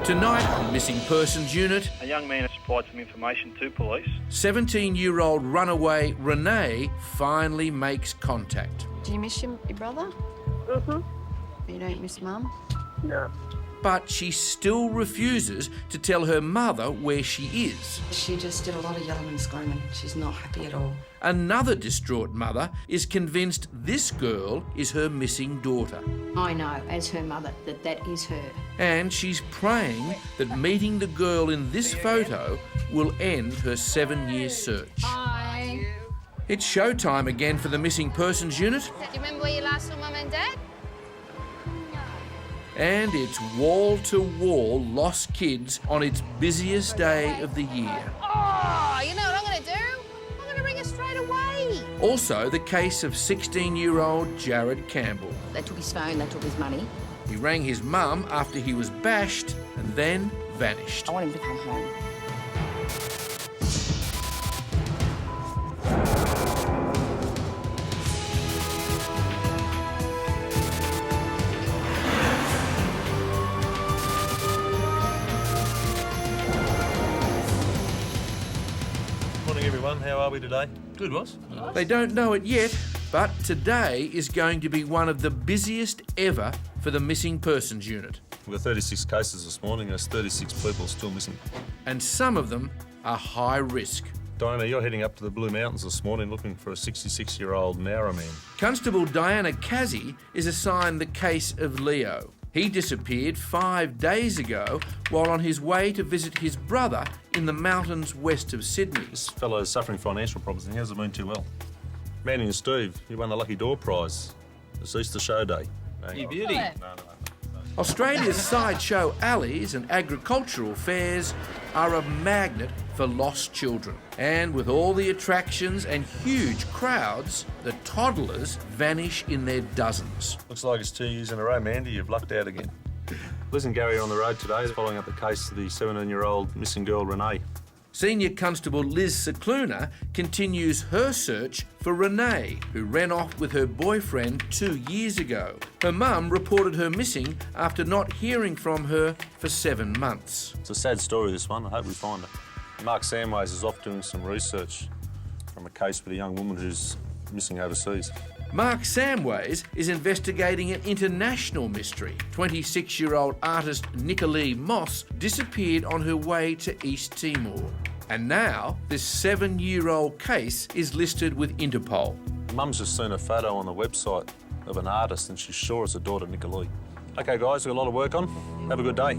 Tonight on Missing Persons Unit, a young man has supplied some information to police. 17-year-old Runaway Renee finally makes contact. Do you miss your brother? You don't miss Mum? No. But she still refuses to tell her mother where she is. She just did a lot of yelling and screaming. She's not happy at all. Another distraught mother is convinced this girl is her missing daughter. I know, as her mother, that is her. And she's praying that meeting the girl in this photo will end her 7-year search. Hi. It's showtime again for the Missing Persons Unit. Do you remember where you last saw Mum and Dad? And it's wall-to-wall lost kids on its busiest day of the year. Oh, you know what I'm going to do? I'm going to ring her straight away. Also, the case of 16-year-old Jared Campbell. They took his phone, they took his money. He rang his mum after he was bashed and then vanished. I want him to come home. Morning everyone, how are we today? Good, was? They don't know it yet, but today is going to be one of the busiest ever for the Missing Persons Unit. We've got 36 cases this morning, there's 36 people still missing. And some of them are high risk. Diana, you're heading up to the Blue Mountains this morning looking for a 66-year-old Nowra man. Constable Diana Kazzy is assigned the case of Leo. He disappeared 5 days ago while on his way to visit his brother in the mountains west of Sydney. This fellow's suffering financial problems and he hasn't been too well. Manny and Steve, you won the Lucky Door prize. It's Easter show day. You beauty. No. Australia's sideshow alleys and agricultural fairs are a magnet for lost children. And with all the attractions and huge crowds, the toddlers vanish in their dozens. Looks like it's 2 years in a row, Mandy, you've lucked out again. Liz and Gary are on the road today following up the case of the 17-year-old missing girl, Renee. Senior Constable Liz Cicluna continues her search for Renee, who ran off with her boyfriend 2 years ago. Her mum reported her missing after not hearing from her for 7 months. It's a sad story, this one. I hope we find her. Mark Samways is off doing some research from a case with a young woman who's missing overseas. Mark Samways is investigating an international mystery. 26-year-old artist Nicolee Moss disappeared on her way to East Timor. And now, this 7-year-old case is listed with Interpol. Mum's just seen a photo on the website of an artist and she's sure it's her daughter, Nicolee. OK, guys, we've got a lot of work on. Have a good day.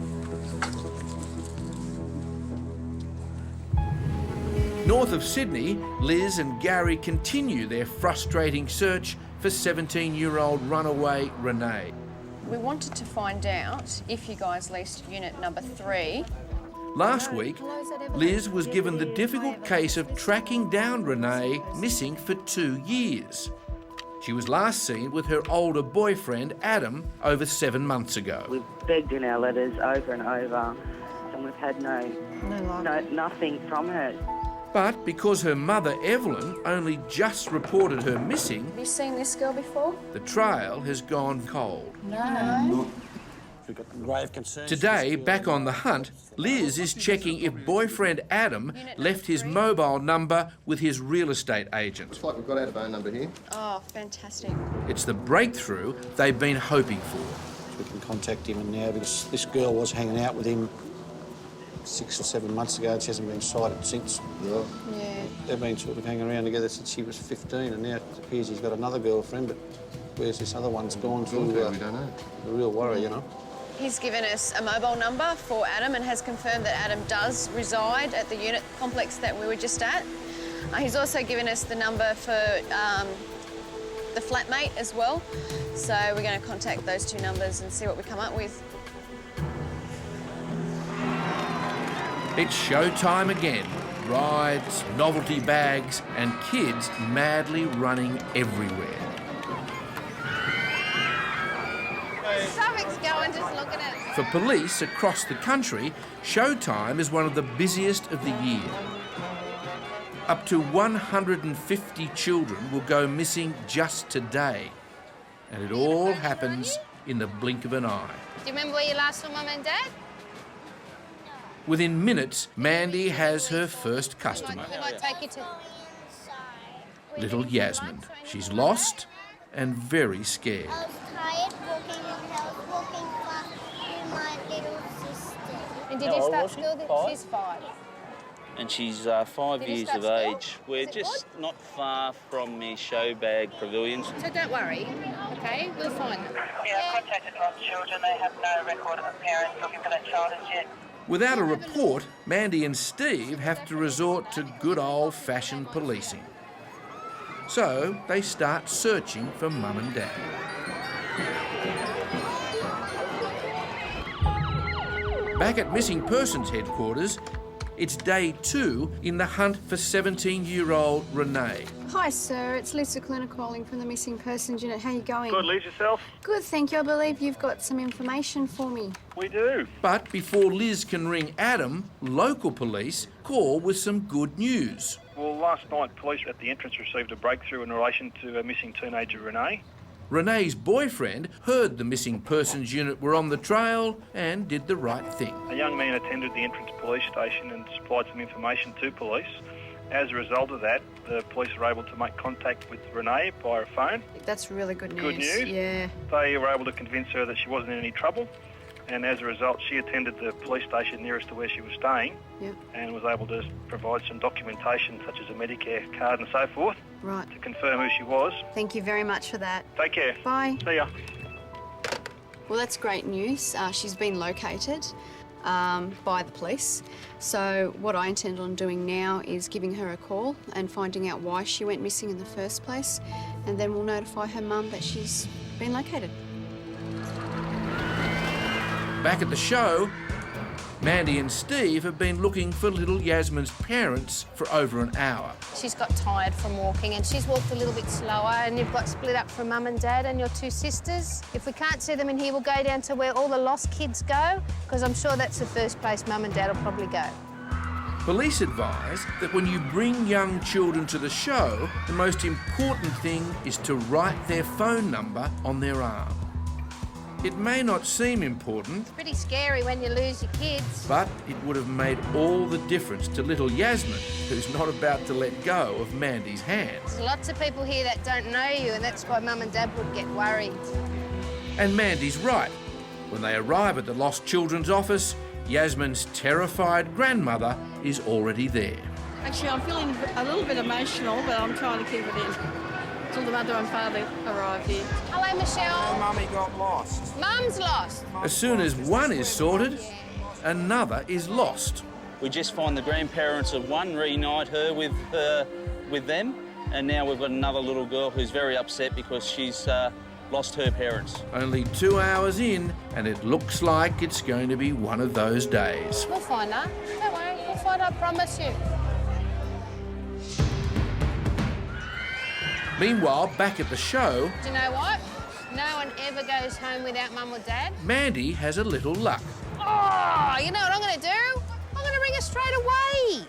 North of Sydney, Liz and Gary continue their frustrating search for 17-year-old runaway Renee. We wanted to find out if you guys leased unit number 3. Last week, Liz was given the difficult case of tracking down Renee, missing for 2 years. She was last seen with her older boyfriend, Adam, over 7 months ago. We've begged in our letters over and over, and we've had nothing from her. But because her mother, Evelyn, only just reported her missing... Have you seen this girl before? ...the trail has gone cold. No. We've got grave concerns. Today, back on the hunt, Liz is checking if boyfriend Adam left his mobile number with his real estate agent. Looks like we've got our phone number here. Oh, fantastic. It's the breakthrough they've been hoping for. We can contact him now because this girl was hanging out with him 6 or 7 months ago. She hasn't been sighted since. Yeah. They've been sort of hanging around together since she was 15, and now it appears he's got another girlfriend, but where's this other one's gone to? We don't know. A real worry, you know. He's given us a mobile number for Adam and has confirmed that Adam does reside at the unit complex that we were just at. He's also given us the number for the flatmate as well. So we're going to contact those 2 numbers and see what we come up with. It's showtime again. Rides, novelty bags, and kids madly running everywhere. Something's going, just look at it. For police across the country, showtime is one of the busiest of the year. Up to 150 children will go missing just today. And it all happens in the blink of an eye. Do you remember where you last saw Mum and Dad? Within minutes, Mandy has her first customer, We might take you to... little Yasmin. She's lost and very scared. I was tired walking and I was walking fast with my little sister. And did you start school? She's 5. And she's 5 years of age. We're just not far from the show bag pavilions. So don't worry, okay? We'll find them. Yeah, I've contacted lost children. They have no record of a parent looking for that child as yet. Without a report, Mandy and Steve have to resort to good old-fashioned policing. So they start searching for Mum and Dad. Back at Missing Persons headquarters, it's day 2 in the hunt for 17-year-old Renee. Hi, sir. It's Lisa Cluner calling from the Missing Persons Unit. How are you going? Good, Liz, yourself? Good, thank you. I believe you've got some information for me. We do. But before Liz can ring Adam, local police call with some good news. Well, last night, police at the entrance received a breakthrough in relation to a missing teenager, Renee. Renee's boyfriend heard the Missing Persons Unit were on the trail and did the right thing. A young man attended the entrance police station and supplied some information to police. As a result of that, the police were able to make contact with Renee via phone. That's really good news. Good news. Yeah. They were able to convince her that she wasn't in any trouble, and as a result, she attended the police station nearest to where she was staying. Yep. And was able to provide some documentation, such as a Medicare card and so forth, Right. to confirm who she was. Thank you very much for that. Take care. Bye. See ya. Well, that's great news. She's been located by the police. So what I intend on doing now is giving her a call and finding out why she went missing in the first place, and then we'll notify her mum that she's been located. Back at the show, Mandy and Steve have been looking for little Yasmin's parents for over an hour. She's got tired from walking and she's walked a little bit slower, and you've got split up from Mum and Dad and your 2 sisters. If we can't see them in here, we'll go down to where all the lost kids go, because I'm sure that's the first place Mum and Dad will probably go. Police advise that when you bring young children to the show, the most important thing is to write their phone number on their arm. It may not seem important, Pretty scary when you lose your kids. but it would have made all the difference to little Yasmin, who's not about to let go of Mandy's hands. There's lots of people here that don't know you, and that's why Mum and Dad would get worried. And Mandy's right. When they arrive at the lost children's office, Yasmin's terrified grandmother is already there. Actually, I'm feeling a little bit emotional, but I'm trying to keep it in until the mother and father arrive here. Hello, Michelle. Mummy got lost. Mum's lost. As soon as one is sorted, another is lost. We just find the grandparents of one, reunite her with them, and now we've got another little girl who's very upset because she's lost her parents. Only 2 hours in, and it looks like it's going to be one of those days. We'll find her. Don't worry, we'll find her, I promise you. Meanwhile, back at the show, Do you know what? No one ever goes home without Mum or Dad. Mandy has a little luck. Oh, you know what I'm going to do? I'm going to ring her straight away.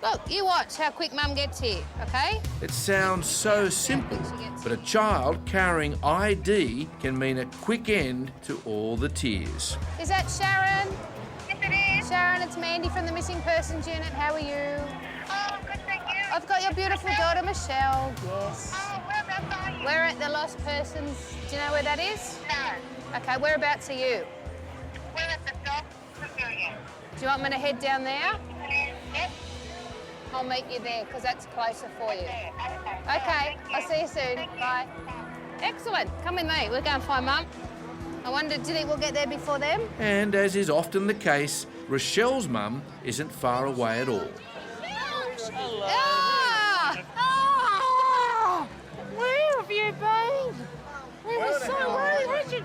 Look, you watch how quick Mum gets here, OK? It sounds so simple, but a child carrying ID can mean a quick end to all the tears. Is that Sharon? Yes, it is. Sharon, it's Mandy from the Missing Persons Unit. How are you? Oh, good, thank you. I've got your beautiful daughter, Michelle. Yes. Oh, whereabouts are you? We're at the Lost Persons. Do you know where that is? No. OK, whereabouts are you? We're at the dog pavilion. Do you want me to head down there? Yes. I'll meet you there, because that's closer for you. Okay. OK, I'll see you soon. Bye. Excellent. Come with me. We'll go and find Mum. I wonder, do you think we'll get there before them? And as is often the case, Rochelle's mum isn't far away at all. Hello. Ah! Where have you been? We were so worried, Richard.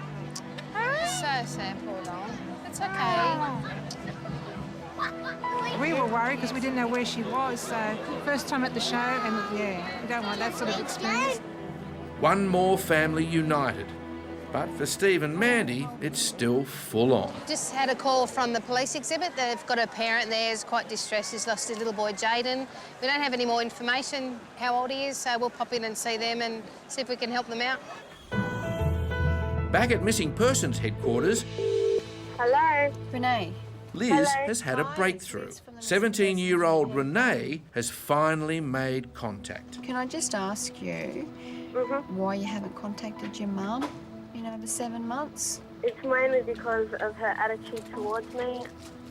So sad, poor Don. It's okay. We were worried because we didn't know where she was, so first time at the show, and yeah, we don't want that sort of experience. One more family united. But for Steve and Mandy, it's still full on. Just had a call from the police exhibit. They've got a parent there who's quite distressed. He's lost his little boy, Jaden. We don't have any more information how old he is, so we'll pop in and see them and see if we can help them out. Back at Missing Persons headquarters, Hello. Renee, Liz has had a breakthrough. 17-year-old Renee has finally made contact. Can I just ask you why you haven't contacted your mum in over 7 months? It's mainly because of her attitude towards me,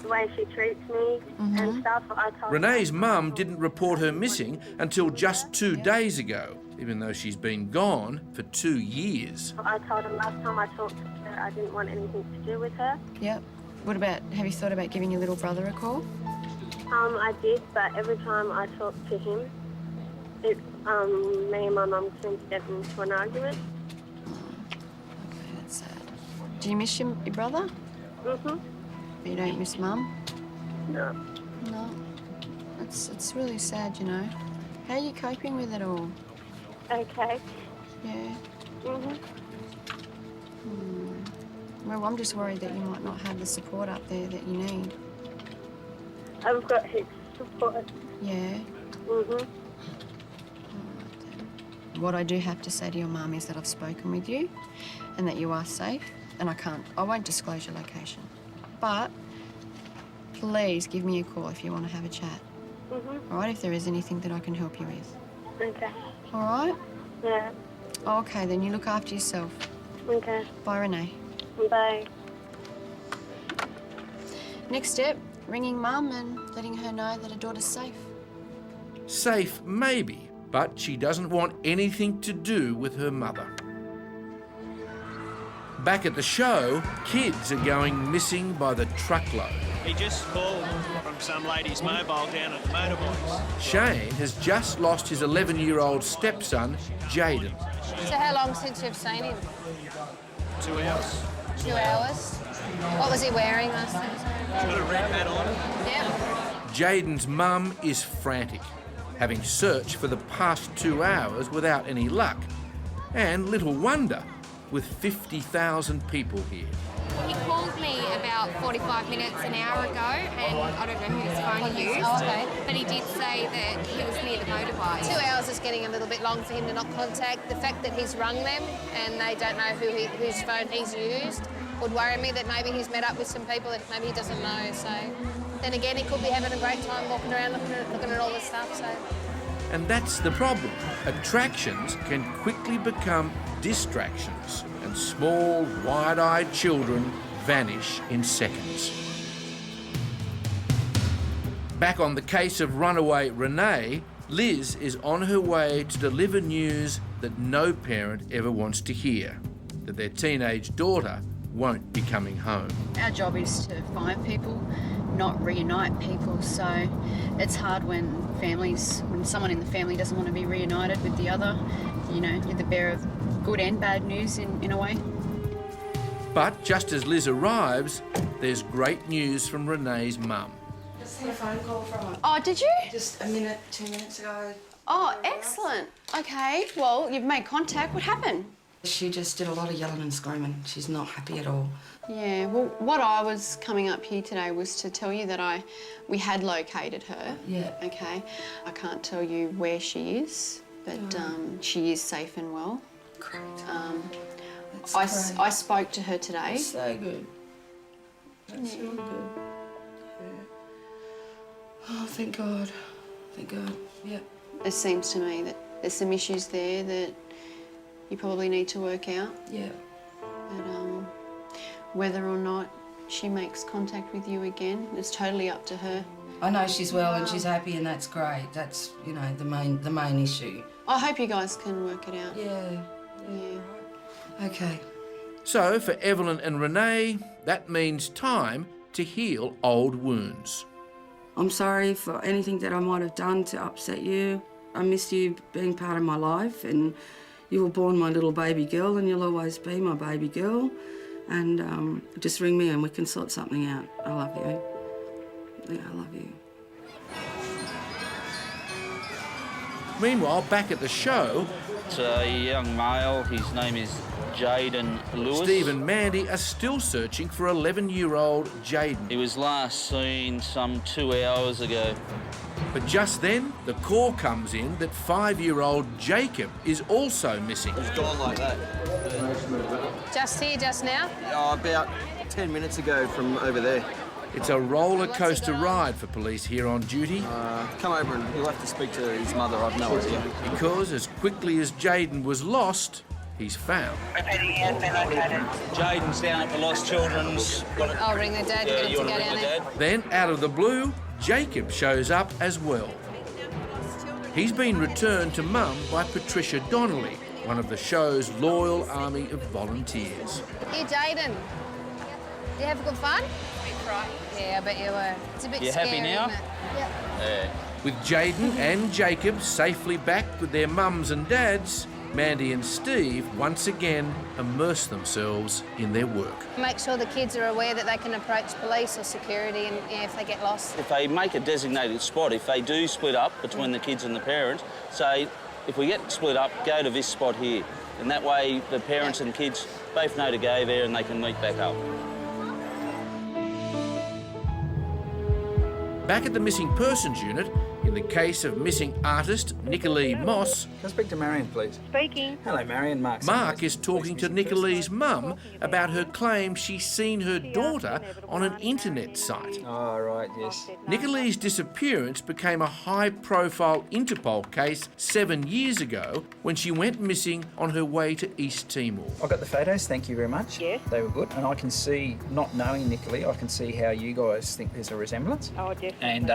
the way she treats me and stuff. Renee's mum didn't report her missing until just 2 days ago, even though she's been gone for 2 years. I told her last time I talked to her I didn't want anything to do with her. Yep. What about, have you thought about giving your little brother a call? I did, but every time I talk to him, me and my mum seem to get into an argument. Okay, that's sad. Do you miss your brother? But you don't miss mum? No. No. It's really sad, you know. How are you coping with it all? Okay. Yeah. Well, I'm just worried that you might not have the support up there that you need. I've got heaps of support. Yeah. What I do have to say to your mum is that I've spoken with you and that you are safe, and I won't disclose your location. But please give me a call if you want to have a chat. All right, if there is anything that I can help you with. Okay. All right? Yeah. Okay, then you look after yourself. Okay. Bye, Renee. Bye. Next step, ringing mum and letting her know that her daughter's safe. Safe, maybe, but she doesn't want anything to do with her mother. Back at the show, kids are going missing by the truckload. He just called from some lady's mobile down at the motorbikes. Shane has just lost his 11-year-old stepson, Jaden. So how long since you've seen him? 2 hours. 2 hours? What was he wearing last time? He's got a red hat on. Yep. Jaden's mum is frantic, having searched for the past 2 hours without any luck. And little wonder, with 50,000 people here. He called me about 45 minutes, an hour ago, and I don't know whose phone he used, but he did say that he was near the motorbike. 2 hours is getting a little bit long for him to not contact. The fact that he's rung them and they don't know whose phone he's used would worry me, that maybe he's met up with some people that maybe he doesn't know. So then again, he could be having a great time walking around looking at all this stuff. So. And that's the problem. Attractions can quickly become distractions, and small, wide-eyed children vanish in seconds. Back on the case of Runaway Renee, Liz is on her way to deliver news that no parent ever wants to hear, that their teenage daughter won't be coming home. Our job is to find people, not reunite people, so it's hard when someone in the family doesn't want to be reunited with the other. You know, you're the bearer of good and bad news in a way. But just as Liz arrives, there's great news from Renee's mum. Just had a phone call from her. Oh, did you? Just 2 minutes ago. Oh, excellent. Okay, well, you've made contact. What happened? She just did a lot of yelling and screaming. She's not happy at all. Yeah, well, what I was coming up here today was to tell you that we had located her. Yeah. Okay. I can't tell you where she is, but she is safe and well. Great. I spoke to her today. That's so good. That's really good. Yeah. Oh, thank God. Thank God. Yeah. It seems to me that there's some issues there that you probably need to work out. Yeah. But whether or not she makes contact with you again, it's totally up to her. I know she's well and she's happy, and that's great. That's, you know, the main issue. I hope you guys can work it out. Yeah. Okay. So for Evelyn and Renee, that means time to heal old wounds. I'm sorry for anything that I might have done to upset you. I miss you being part of my life, and you were born my little baby girl, and you'll always be my baby girl. And just ring me and we can sort something out. I love you. Yeah, I love you. Meanwhile, back at the show... It's a young male. His name is Jaden Lewis. Steve and Mandy are still searching for 11-year-old Jaden. He was last seen some 2 hours ago. But just then, the call comes in that 5-year-old Jacob is also missing. He's gone like that. Just here, just now? Oh, about 10 minutes ago from over there. It's a roller coaster ride for police here on duty. Come over and he'll have to speak to his mother, I've no idea. Because as quickly as Jaden was lost, he's found. Jaden's down at the Lost Children's. I'll ring the dad, get him to go down there. Then, out of the blue, Jacob shows up as well. He's been returned to Mum by Patricia Donnelly, one of the show's loyal army of volunteers. Here, Jaden. Did you have good fun? Yeah, I bet you were. It's a bit scary, happy now? isn't it? Yep. Yeah. With Jaden and Jacob safely back with their mums and dads, Mandy and Steve once again immerse themselves in their work. Make sure the kids are aware that they can approach police or security and if they get lost. If they make a designated spot, if they do split up between the kids and the parents, say, if we get split up, go to this spot here. And that way the parents and kids both know to go there and they can meet back up. Back at the Missing Persons Unit, in the case of missing artist Nicolee Moss, Can I speak to Marion, please? Speaking. Hello, Marion. Mark is talking to Nicolee's mum about her claim she's seen her daughter on an internet site. Oh, right, yes. Nicolee's disappearance became a high-profile Interpol case 7 years ago when she went missing on her way to East Timor. I got the photos, thank you very much. Yes. They were good. And I can see, not knowing Nicolee, I can see how you guys think there's a resemblance. Oh, definitely. And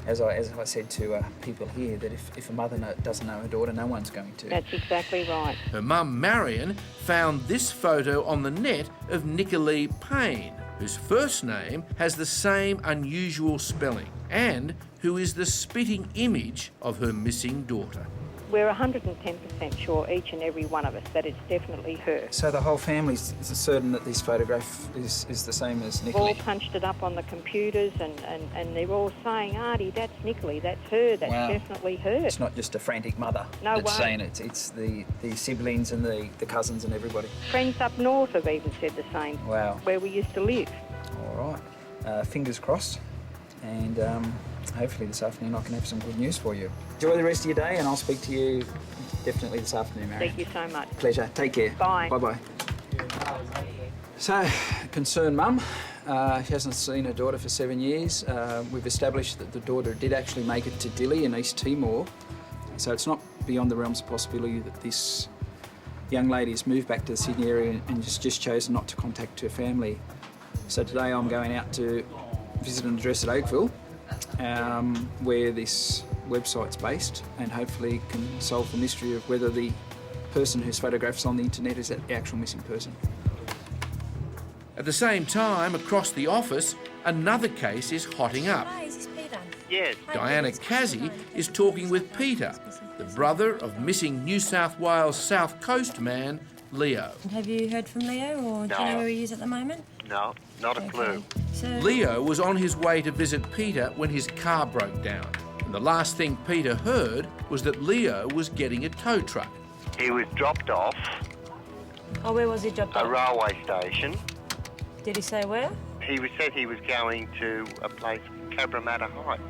as I said to people here, that if a mother doesn't know her daughter, no one's going to. That's exactly right. Her mum, Marion, found this photo on the net of Nicolee Payne, whose first name has the same unusual spelling, and who is the spitting image of her missing daughter. We're 110% sure, each and every one of us, that it's definitely her. So the whole family's certain that this photograph is the same as We've Nicolee? all punched it up on the computers and they're all saying, Artie, that's Nicolee, that's her, that's Wow. definitely her. It's not just a frantic mother No that's way. saying it. It's the siblings and the cousins and everybody. Friends up north have even said the same, Wow. where we used to live. All right. Fingers crossed. And hopefully this afternoon I can have some good news for you. Enjoy the rest of your day and I'll speak to you definitely this afternoon, Marion. Thank you so much. Pleasure. Take care. Bye. Bye-bye. So, concerned mum. She hasn't seen her daughter for 7 years. We've established that the daughter did actually make it to Dili in East Timor. So it's not beyond the realms of possibility that this young lady has moved back to the Sydney area and just chosen not to contact her family. So today I'm going out to visit an address at Oakville, where this website's based, and hopefully can solve the mystery of whether the person whose photograph's on the internet is the actual missing person. At the same time, across the office, another case is hotting up. Hi, is this Peter? Yes. Diana Cassie is talking with Peter, the brother of missing New South Wales South Coast man Leo. Have you heard from Leo, or do you know where he is at the moment? No, not a clue. So, Leo was on his way to visit Peter when his car broke down. And the last thing Peter heard was that Leo was getting a tow truck. He was dropped off where was he dropped a off? railway station. Did he say where? He said he was going to a place, Cabramatta Heights.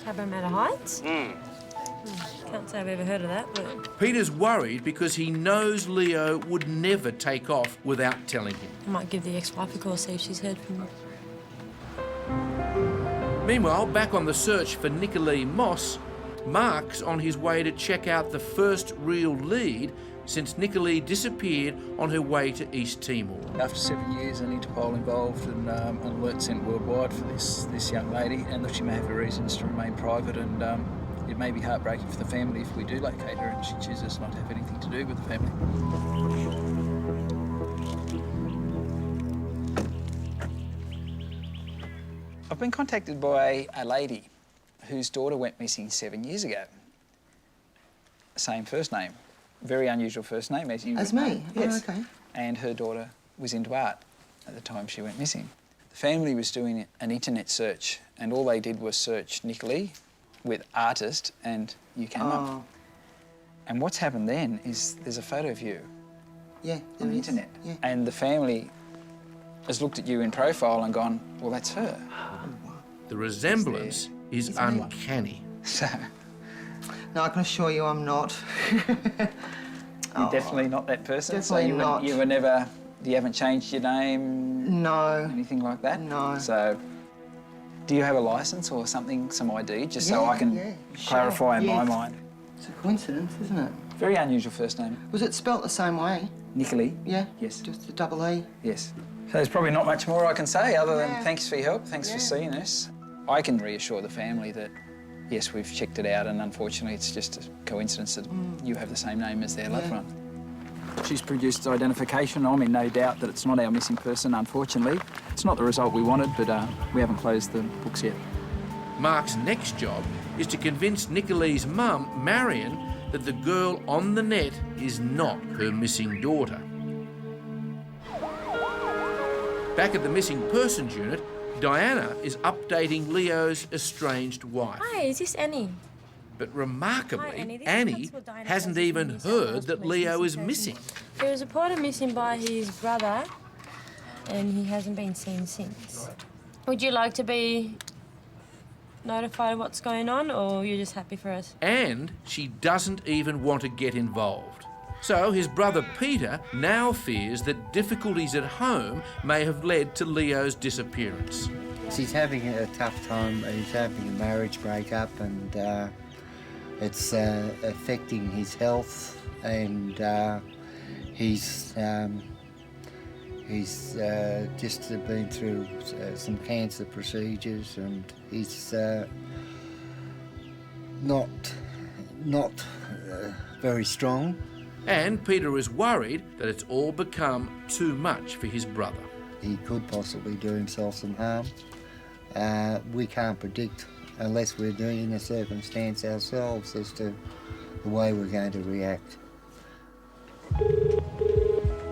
Cabramatta Heights? Mm. Can't say I've ever heard of that, but Peter's worried because he knows Leo would never take off without telling him. I might give the ex-wife a call, see if she's heard from him. Meanwhile, back on the search for Nicolee Moss, Mark's on his way to check out the first real lead since Nicolee disappeared on her way to East Timor. After 7 years, an Interpol involved and an alert sent worldwide for this young lady, and that she may have her reasons to remain private, and it may be heartbreaking for the family if we do locate her and she chooses not to have anything to do with the family. I've been contacted by a lady whose daughter went missing 7 years ago. Same first name. Very unusual first name, as you As would me? know. Yes. Oh, okay. And her daughter was into art at the time she went missing. The family was doing an internet search, and all they did was search Nicolee with artist, and you came up. And what's happened then is there's a photo of you on the internet. Yeah. And the family has looked at you in profile and gone, well, that's her. The resemblance is uncanny. So, No, I can assure you I'm not. you're definitely not that person. Definitely so not. You were never You haven't changed your name? No. Anything like that? No. So, do you have a licence or something, some ID, just so I can clarify in my mind? It's a coincidence, isn't it? Very unusual first name. Was it spelt the same way? Nicolee? Yeah. Yes. Just a double E? Yes. So there's probably not much more I can say other than thanks for your help, thanks for seeing us. I can reassure the family that, yes, we've checked it out and unfortunately it's just a coincidence that you have the same name as their loved one. She's produced identification. I'm in no doubt that it's not our missing person, unfortunately. It's not the result we wanted, but we haven't closed the books yet. Mark's next job is to convince Nicolee's mum, Marion, that the girl on the net is not her missing daughter. Back at the Missing Persons Unit, Diana is updating Leo's estranged wife. Hi, is this Annie? But remarkably, Hi, Annie. This Annie is what Diana hasn't says even when you heard say that Leo is person. missing. He was reported missing by his brother and he hasn't been seen since. Would you like to be notified of what's going on or you're just happy for us? And she doesn't even want to get involved. So his brother Peter now fears that difficulties at home may have led to Leo's disappearance. He's having a tough time. He's having a marriage breakup and it's affecting his health, and he's just been through some cancer procedures, and he's not very strong. And Peter is worried that it's all become too much for his brother. He could possibly do himself some harm. We can't predict, unless we're in a circumstance ourselves, as to the way we're going to react.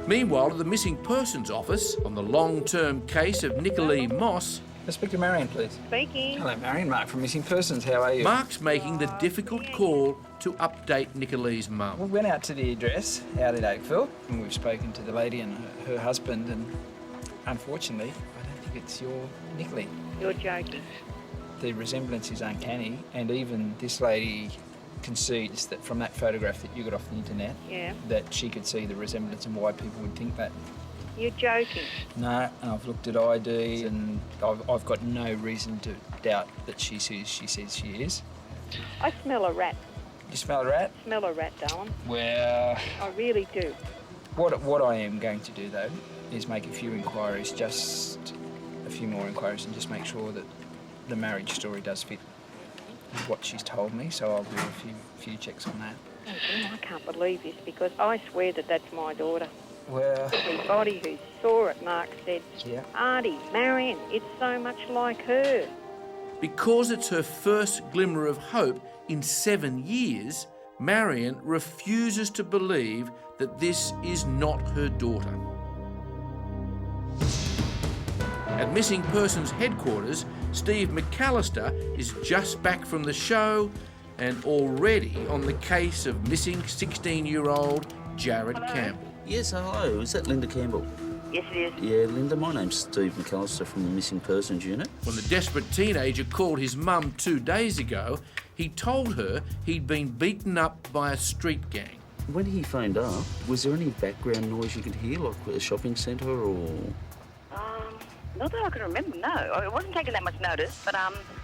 Meanwhile, at the Missing Persons Office, on the long-term case of Nicolee Moss... Let's speak to Marion, please. Speaking. Hello, Marion. Mark from Missing Persons. How are you? Mark's making the difficult call to update Nicolee's mum. We went out to the address out at Oakville and we've spoken to the lady and her husband, and unfortunately, I don't think it's your Nicolee. You're joking. The resemblance is uncanny, and even this lady concedes that from that photograph that you got off the internet, that she could see the resemblance and why people would think that. You're joking. No, and I've looked at ID and I've got no reason to doubt that she says she is. I smell a rat. You smell a rat? Smell a rat, darling. Well... I really do. What I am going to do, though, is make a few inquiries, just a few more inquiries, and just make sure that the marriage story does fit what she's told me, so I'll do a few checks on that. I can't believe this, because I swear that that's my daughter. Well... Everybody who saw it, Mark said, Auntie, Marion, it's so much like her. Because it's her first glimmer of hope in 7 years, Marion refuses to believe that this is not her daughter. At Missing Persons headquarters, Steve McAllister is just back from the show and already on the case of missing 16-year-old Jared Campbell. Yes, hello. Is that Linda Campbell? Yes, it is. Yeah, Linda, my name's Steve McAllister from the Missing Persons Unit. When the desperate teenager called his mum 2 days ago, he told her he'd been beaten up by a street gang. When he phoned up, was there any background noise you could hear, like a shopping centre or...? Not that I can remember, no. I wasn't taking that much notice, but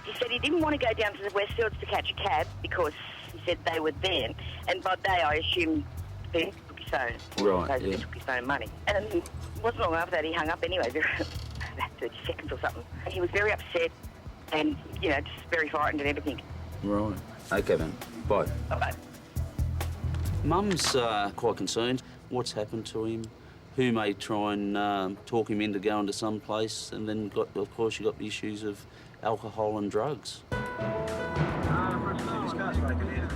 he said he didn't want to go down to the Westfields to catch a cab because he said they were there. And by they, I assumed they took his phone. Right, They took his phone and money. And it wasn't long after that he hung up anyway, about 30 seconds or something. And he was very upset and, you know, just very frightened and everything. Right. OK, then. Bye. Bye-bye. Mum's quite concerned. What's happened to him? Who may try and talk him into going to some place, and then, of course, you got the issues of alcohol and drugs.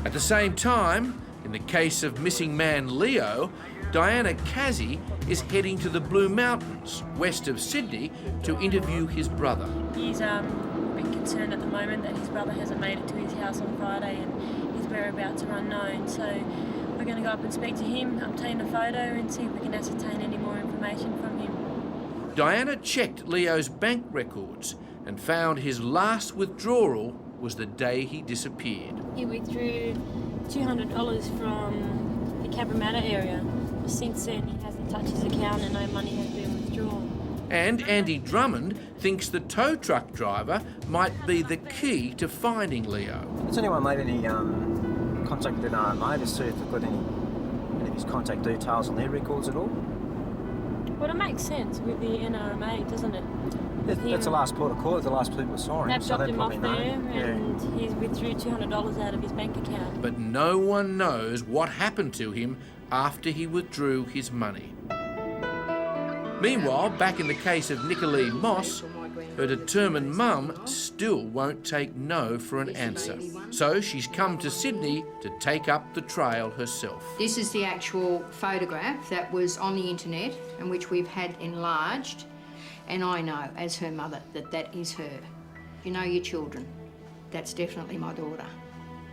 At the same time, in the case of missing man Leo, Diana Cassie is heading to the Blue Mountains, west of Sydney, to interview his brother. He's a bit concerned at the moment that his brother hasn't made it to his house on Friday and his whereabouts are unknown, so we're going to go up and speak to him, obtain a photo and see if we can ascertain any more information from him. Diana checked Leo's bank records and found his last withdrawal was the day he disappeared. He withdrew $200 from the Cabramatta area. Since then, he hasn't touch his account and no money has been withdrawn. And Andy Drummond thinks the tow truck driver might be the key to finding Leo. Has anyone made any contact with NRMA to see if they've got any of his contact details on their records at all? Well, it makes sense with the NRMA, doesn't it? That's the last port of call, the last people saw him. They've so dropped they him off probably there know. and he withdrew $200 out of his bank account. But no one knows what happened to him after he withdrew his money. Meanwhile, back in the case of Nicolee Moss, her determined mum still won't take no for an answer. So she's come to Sydney to take up the trail herself. This is the actual photograph that was on the internet and which we've had enlarged. And I know, as her mother, that that is her. You know your children. That's definitely my daughter.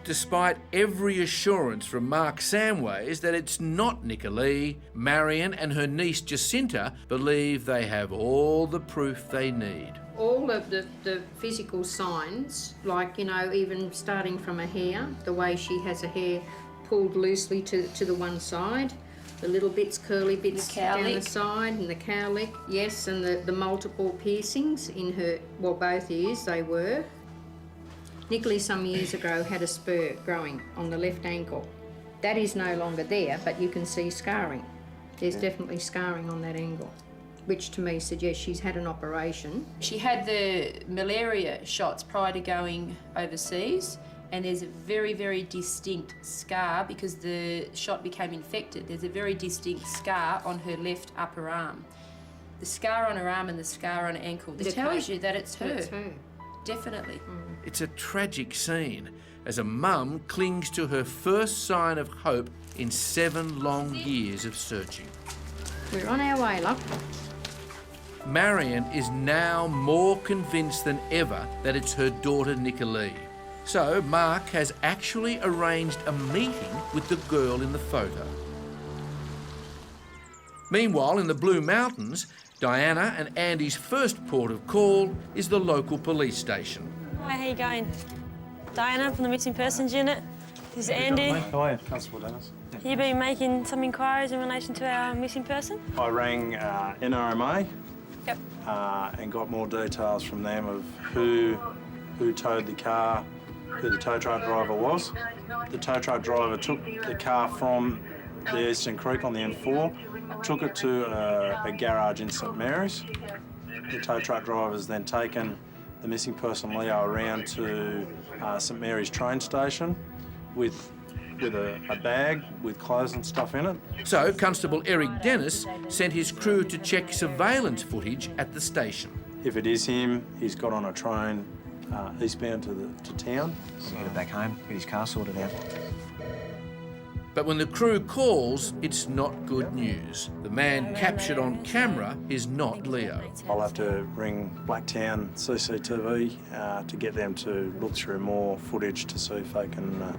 Despite every assurance from Mark Samways that it's not Nicolee, Marion and her niece Jacinta believe they have all the proof they need. All of the physical signs, like, you know, even starting from her hair, the way she has her hair pulled loosely to the one side, the little bits, curly bits down the side, and the cowlick, yes, and the multiple piercings in her, well, both ears they were. Nicolee some years ago had a spur growing on the left ankle. That is no longer there, but you can see scarring. There's definitely scarring on that ankle, which to me suggests she's had an operation. She had the malaria shots prior to going overseas, and there's a very, very distinct scar because the shot became infected. There's a very distinct scar on her left upper arm. The scar on her arm and the scar on her ankle, it tells you that it's her. It's her. Definitely. It's a tragic scene as a mum clings to her first sign of hope in 7 long years of searching. We're on our way, love. Marion is now more convinced than ever that it's her daughter Nicolee. So Mark has actually arranged a meeting with the girl in the photo. Meanwhile, in the Blue Mountains, Diana and Andy's first port of call is the local police station. Hi, how you going? Diana from the Missing Persons Unit. This is Andy. How are you? Constable Dennis. You've been making some inquiries in relation to our missing person? I rang NRMA. Yep. And got more details from them of who towed the car, who the tow truck driver was. The tow truck driver took the car from the Eastern Creek on the M4, took it to a garage in St Mary's. The tow truck driver's then taken the missing person Leo around to St Mary's train station with a bag with clothes and stuff in it. So Constable Eric Dennis sent his crew to check surveillance footage at the station. If it is him, he's got on a train eastbound to town. He's headed back home, get his car sorted out. But when the crew calls, it's not good news. The man captured on camera is not Leo. I'll have to ring Blacktown CCTV to get them to look through more footage to see if they can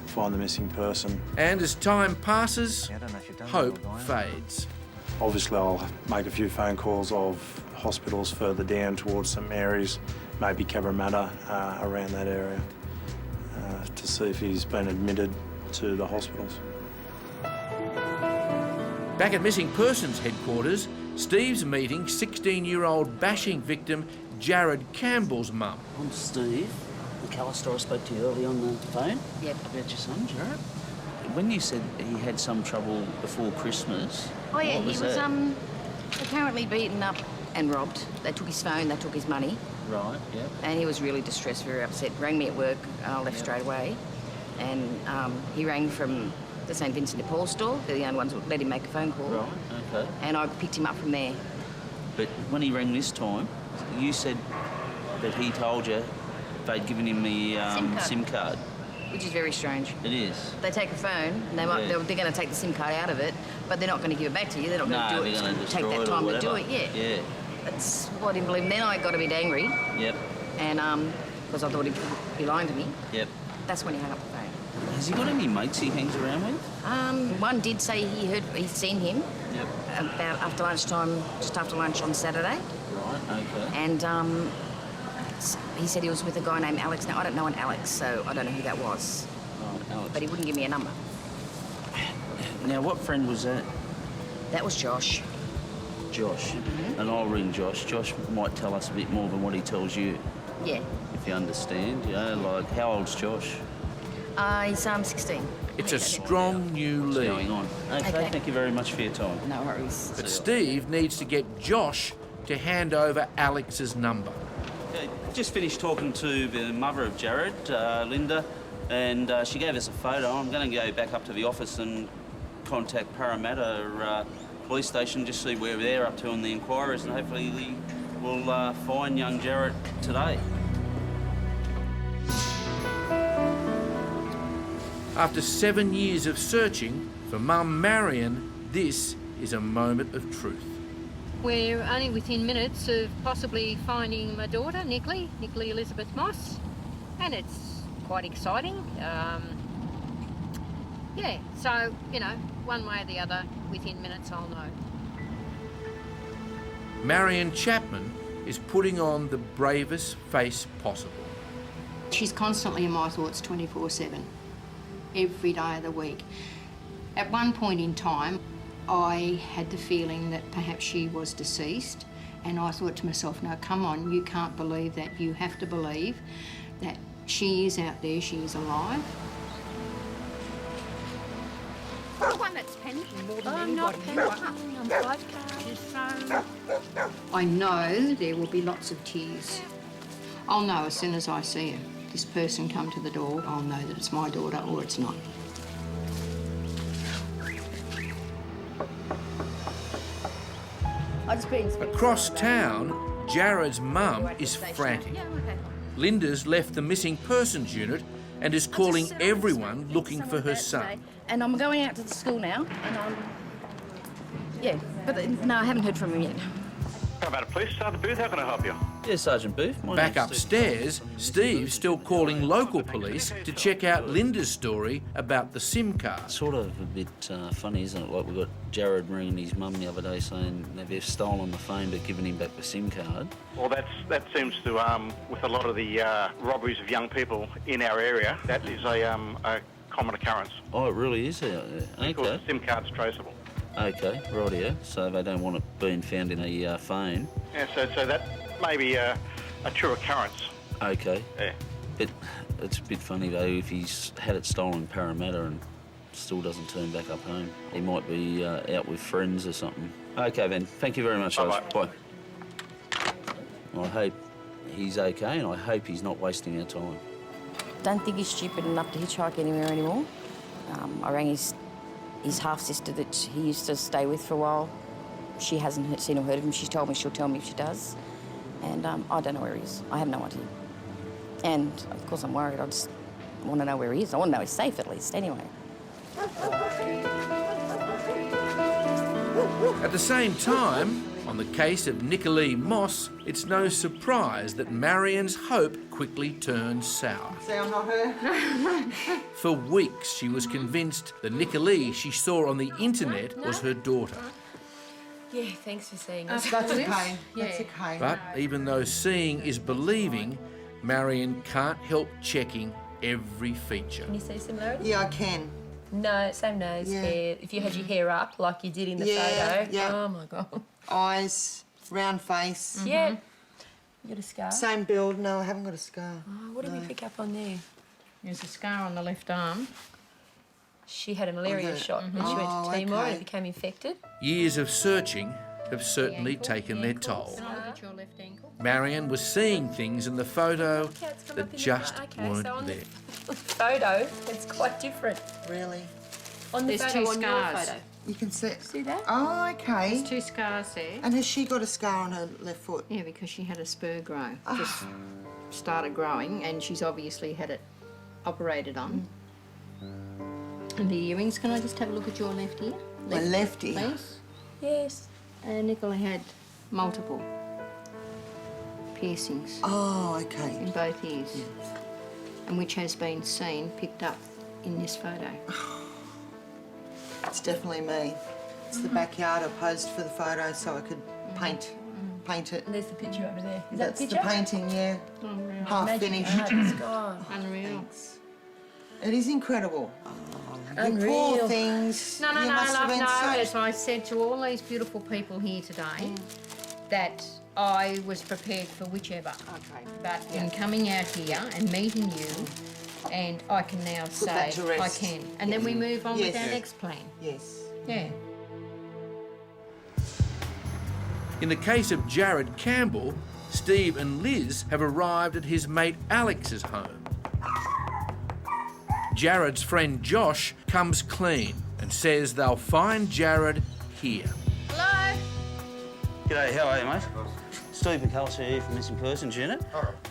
find the missing person. And as time passes, hope fades. Obviously, I'll make a few phone calls of hospitals further down towards St Mary's, maybe Cabramatta, around that area, to see if he's been admitted to the hospitals. Back at Missing Persons headquarters, Steve's meeting 16-year-old bashing victim Jared Campbell's mum. I'm Steve McAllister. I spoke to you earlier on the phone. Yep. About your son, Jared. When you said he had some trouble before Christmas, Oh yeah, what he was that? apparently beaten up and robbed. They took his phone, they took his money. Right, yeah. And he was really distressed, very upset. Rang me at work, and I left straight away. And he rang from the St Vincent de Paul store. They're the only ones that let him make a phone call. Right, okay. And I picked him up from there. But when he rang this time, you said that he told you they'd given him the SIM card. Which is very strange. It is. They take a phone, and they're going to take the SIM card out of it, but they're not going to give it back to you. They're not going to do it. It's going to take that time to do it, yeah. Yeah. That's what I didn't believe. Then I got a bit angry. Yep. And because I thought he'd be lying to me. Yep. That's when he hung up the phone. Has he got any mates he hangs around with? One did say he'd seen him. Yep. About after lunchtime, just after lunch on Saturday. Right, okay. And he said he was with a guy named Alex. Now, I don't know an Alex, so I don't know who that was. Right, Alex. But he wouldn't give me a number. Now, what friend was that? That was Josh. Josh. And I'll ring Josh. Josh might tell us a bit more than what he tells you. Yeah. If you understand, you know, like, how old's Josh? He's 16. It's a strong new lead. Going on. Okay, thank you very much for your time. No worries. But Steve needs to get Josh to hand over Alex's number. Just finished talking to the mother of Jared, Linda, and she gave us a photo. I'm going to go back up to the office and contact Parramatta Police Station, just see where they're up to on the inquiries, and hopefully we'll find young Jared today. After 7 years of searching, for Mum Marion, this is a moment of truth. We're only within minutes of possibly finding my daughter, Nicolee Elizabeth Moss, and it's quite exciting. Yeah, so, you know, one way or the other, within minutes I'll know. Marion Chapman is putting on the bravest face possible. She's constantly in my thoughts 24/7, every day of the week. At one point in time, I had the feeling that perhaps she was deceased, and I thought to myself, no, come on, you can't believe that. You have to believe that she is out there, she is alive. The one that's panicking more than anybody. Not panicking. I'm 5 cards. I know there will be lots of tears. I'll know as soon as I see her. This person come to the door, I'll know that it's my daughter or it's not. Across town, Jared's mum is frantic. Linda's left the missing persons unit and is calling everyone looking for her son. And I'm going out to the school now, and yeah, but no, I haven't heard from him yet. About a police, Sergeant Booth, how can I help you? Yes, Sergeant Booth. Back upstairs, Steve's still calling local police to check out Linda's story about the SIM card. Sort of a bit funny, isn't it? Like, we got Jared ringing his mum the other day saying they've stolen the phone but given him back the SIM card. Well, that seems to, with a lot of the robberies of young people in our area, that is a common occurrence. Oh, it really is out there. Okay. Because the SIM card's traceable. Okay, rightio. So they don't want it being found in a phone. Yeah, so that may be a true occurrence. Okay. Yeah. But it's a bit funny, though, if he's had it stolen in Parramatta and still doesn't turn back up home. He might be out with friends or something. Okay, then. Thank you very much, guys. Bye. I hope he's okay, and I hope he's not wasting our time. Don't think he's stupid enough to hitchhike anywhere anymore. I rang his half-sister that he used to stay with for a while. She hasn't seen or heard of him. She's told me she'll tell me if she does. And I don't know where he is. I have no idea. And, of course, I'm worried. I just want to know where he is. I want to know he's safe, at least, anyway. At the same time, on the case of Nicolee Moss, it's no surprise that Marion's hope quickly turned sour. See, I'm not her. For weeks, she was convinced the Nicolee she saw on the internet was her daughter. Yeah, thanks for seeing us. That's okay. That's okay. But even though seeing is believing, Marion can't help checking every feature. Can you see similarities? Yeah, I can. No, same nose, hair. If you had your hair up like you did in the photo. Yeah. Oh, my God. Eyes, round face. Yeah. You got a scar? Same build. No, I haven't got a scar. Oh, what did we pick up on there? There's a scar on the left arm. She had a malaria shot when she went to Timor and it became infected. Years of searching have certainly taken their toll. Marion was seeing things in the photo that just weren't there. The photo, it's quite different. Really? On the There's photo, two on your scars. photo. You can see that? Oh, okay. There's two scars there. And has she got a scar on her left foot? Yeah, because she had a spur grow. Just started growing, and she's obviously had it operated on. And the earrings, can I just have a look at your left ear? My left ear? Please. Yes. Nicolee had multiple piercings. Oh, okay. In both ears. And which has been seen, picked up in this photo. It's definitely me. It's the backyard I posed for the photo so I could paint it. And there's the picture over there. That's that the the picture? painting, yeah. Unreal. Half Magic. finished. It's gone. Unreal. Thanks. It is incredible. You Unreal. poor things. No, you must have love, been no. so... As I said to all these beautiful people here today, that I was prepared for whichever. Okay. But in coming out here and meeting you, and I can now Put that say to rest. I can. And then we move on with Yes. our next plan. Yes. Yeah. In the case of Jared Campbell, Steve and Liz have arrived at his mate Alex's home. Jared's friend Josh comes clean and says they'll find Jared here. Hello? G'day, how are you, mate? Steve McAllister here from Missing Persons Unit.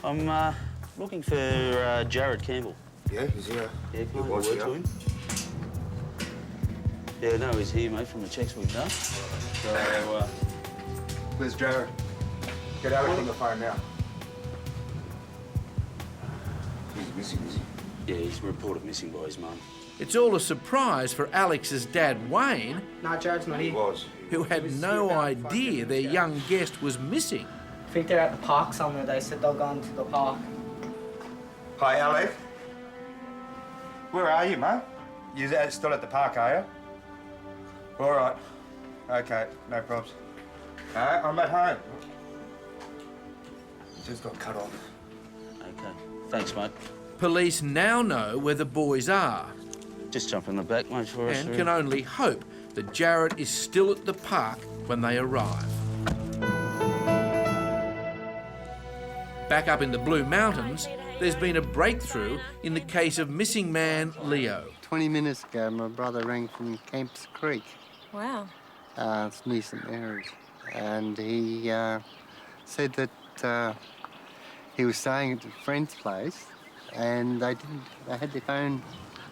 I'm looking for Jared Campbell. Yeah, he's here. Yeah, can I have a word to him? Yeah, no, he's here, mate, from the checks we've done. So, Where's Jared? Get Alex on the phone now. He's missing, is he? yeah, he's reported missing by his mum. It's all a surprise for Alex's dad, Wayne, No, Jared's not here. who had no idea their young guest was missing. I think they're at the park somewhere. They said they'll go into the park. Hi, Alex. Where are you, mate? You still at the park, are you? All right. Okay, no probs. I'm at home. Just got cut off. Okay, thanks, mate. Police now know where the boys are Just jump in the back, mate, for us. and can only hope that Jared is still at the park when they arrive. Back up in the Blue Mountains, there's been a breakthrough in the case of missing man Leo. 20 minutes ago, my brother rang from Kemps Creek. Wow. It's near St Mary's. And he said that he was staying at a friend's place and they had their phone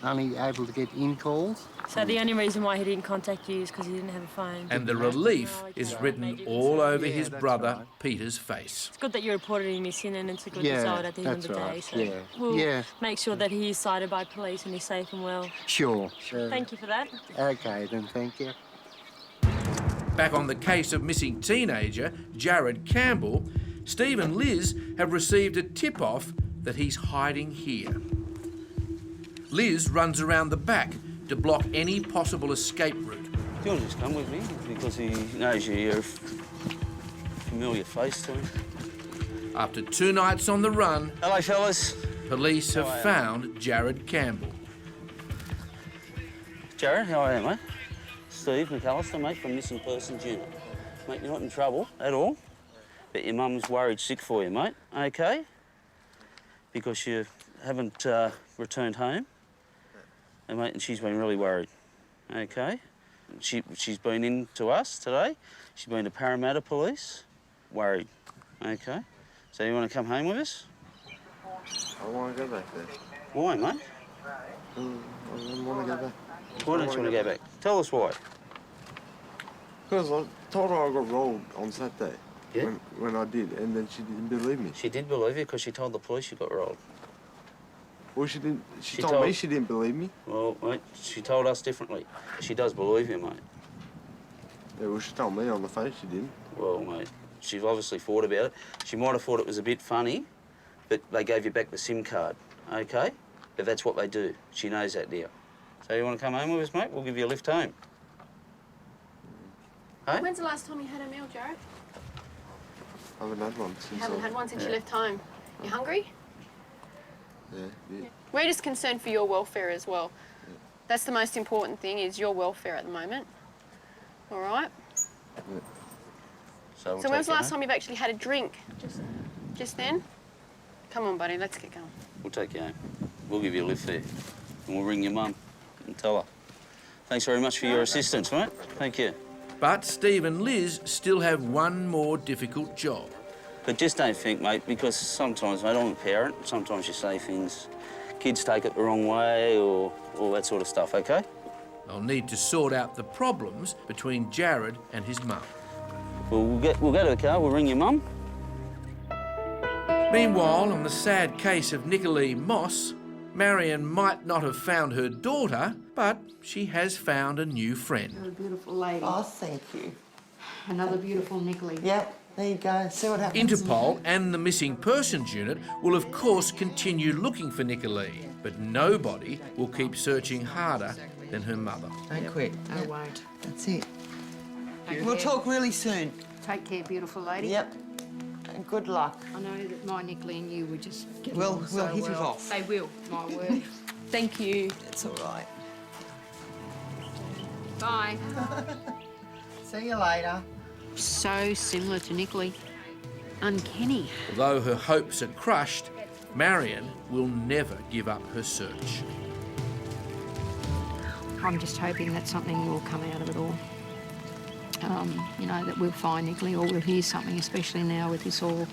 only able to get in calls. So the only reason why he didn't contact you is because he didn't have a phone. And the relief is written all over his brother Peter's face. It's good that you reported him missing, and it's a good Yeah, result at the end of the that's day. right, So yeah. we'll Yeah. make sure that he is cited by police and he's safe and well. Sure. Thank you for that. Okay, then, thank you. Back on the case of missing teenager Jared Campbell, Steve and Liz have received a tip-off that he's hiding here. Liz runs around the back to block any possible escape route. Do you want to just come with me? Because he knows you're a familiar face to him. After 2 nights on the run, hello, fellas. Police have How are you? found Jared Campbell. Jared, how are you, mate? Steve McAllister, mate, from Missing Persons Unit. Mate, you're not in trouble at all, but your mum's worried sick for you, mate, okay? Because you haven't returned home. And, mate, and she's been really worried, okay? She's been in to us today. She's been to Parramatta Police, worried, okay? So you want to come home with us? I want to go back there. Why, mate? I don't want to go back. Why don't you want to go back? Tell us why. Because I told her I got rolled on Saturday. Yeah? When I did, and then she didn't believe me. She did believe you because she told the police you got rolled. Well, she didn't. She She told told- me she didn't believe me. Well, mate, she told us differently. She does believe you, mate. Yeah, well, she told me on the phone she didn't. Well, mate, she's obviously thought about it. She might have thought it was a bit funny, but they gave you back the SIM card, okay? But that's what they do. She knows that now. So you want to come home with us, mate? We'll give you a lift home. Hey? When's the last time you had a meal, Jared? I haven't had one since. You haven't had one since you left home. You hungry? Yeah. We're just concerned for your welfare as well. That's the most important thing, is your welfare at the moment. All right? So, we'll So when was take the you last home. time you've actually had a drink? Just then? Come on, buddy, let's get going. We'll take you home. We'll give you a lift there. And we'll ring your mum and tell her. Thanks very much for your assistance, mate. Thank you. But Steve and Liz still have one more difficult job. But just don't think, mate, because sometimes, mate, I'm a parent. Sometimes you say things, kids take it the wrong way or all that sort of stuff, OK? They'll need to sort out the problems between Jared and his mum. Well, we'll go to the car, we'll ring your mum. Meanwhile, on the sad case of Nicolee Moss, Marion might not have found her daughter, but she has found a new friend. You're a beautiful lady. Oh, thank you. Another beautiful Nicolee. Yep, there you go. See what happens. Interpol and the Missing Persons Unit will of course continue looking for Nicolee. but nobody will keep searching harder than her mother. Don't quit. I won't. That's it. Take We'll care. talk really soon. Take care, beautiful lady. Yep. And good luck. I know that my Nicolee and you would just get We'll along so hit it well. off. They will, my word. Thank you. It's all right. Bye. See you later. So similar to Nicolee. Uncanny. Although her hopes are crushed, Marion will never give up her search. I'm just hoping that something will come out of it all. You know, that we'll find Nicolee or we'll hear something, especially now with this all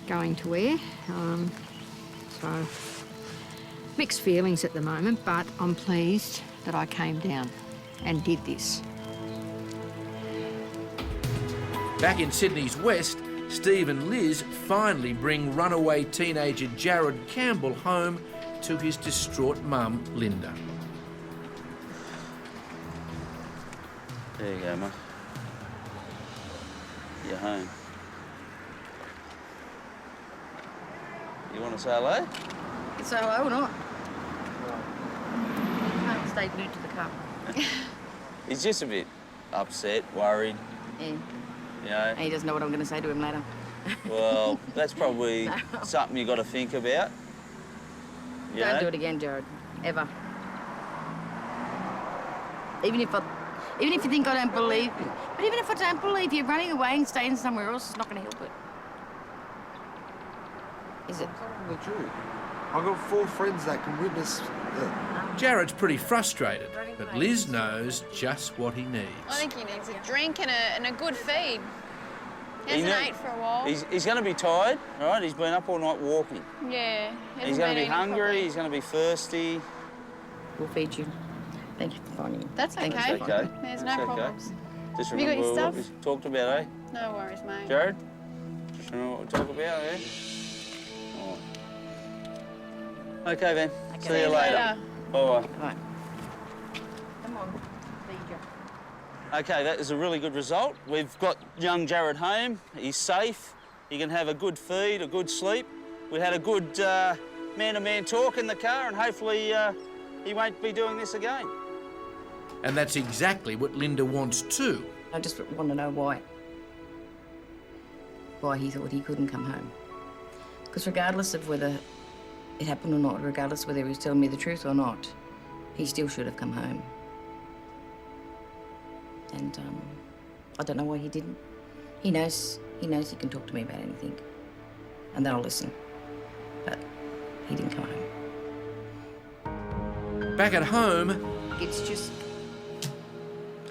going to air. So, mixed feelings at the moment, but I'm pleased that I came down and did this. Back in Sydney's West, Steve and Liz finally bring runaway teenager Jared Campbell home to his distraught mum, Linda. There you go, mate. You're home. You want to say hello? Say hello or not? Can't stay glued to the car. He's just a bit upset, worried. Yeah. You know? He doesn't know what I'm going to say to him later. Well, that's probably something you got to think about. You Don't know? do it again, Jared. Ever. Even if you think I don't believe you. But even if I don't believe you, running away and staying somewhere else is not going to help it. Is it? I'm telling the truth. I've got 4 friends that can witness it. Jared's pretty frustrated, but Liz knows just what he needs. I think he needs a drink and a good feed. He hasn't ate for a while. He's going to be tired, right? He's been up all night walking. Yeah. He's going to be hungry, he's going to be thirsty. We'll feed you. Thank you for finding me. That's okay. It's okay. There's It's no okay. problems. Just Have you got remember your what stuff? we talked about, eh? No worries, mate. Jared? Just remember what we talked about, eh? All right. Okay, then. Okay. See you later. Bye. Right. Come on, feed you. Okay, that is a really good result. We've got young Jared home. He's safe. He can have a good feed, a good sleep. We had a good man-to-man talk in the car, and hopefully he won't be doing this again. And that's exactly what Linda wants too. I just want to know why he thought he couldn't come home. Because regardless of whether it happened or not, regardless of whether he was telling me the truth or not, he still should have come home. And I don't know why he didn't. He knows he can talk to me about anything, and then I'll listen. But he didn't come home. Back at home, It's just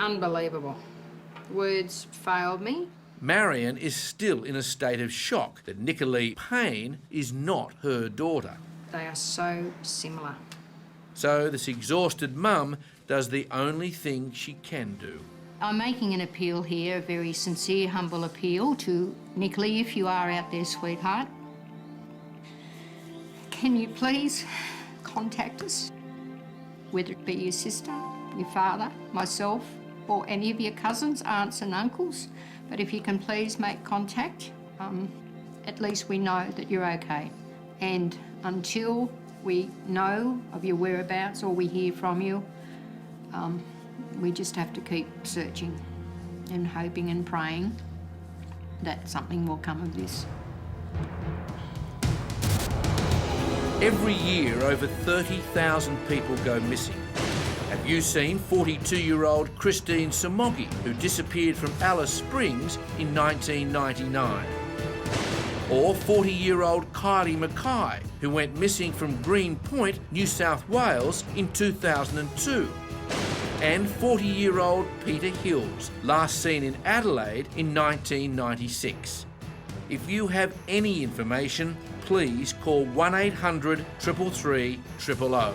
unbelievable. Words failed me. Marion is still in a state of shock that Nicolee Payne is not her daughter. They are so similar. So this exhausted mum does the only thing she can do. I'm making an appeal here, a very sincere, humble appeal to Nicolee, if you are out there, sweetheart. Can you please contact us? Whether it be your sister, your father, myself, or any of your cousins, aunts and uncles. But if you can please make contact, at least we know that you're okay. And until we know of your whereabouts or we hear from you, we just have to keep searching and hoping and praying that something will come of this. Every year, over 30,000 people go missing. Have you seen 42-year-old Christine Samogi, who disappeared from Alice Springs in 1999? Or 40-year-old Kylie Mackay, who went missing from Green Point, New South Wales in 2002? And 40-year-old Peter Hills, last seen in Adelaide in 1996. If you have any information, please call 1800 333 000.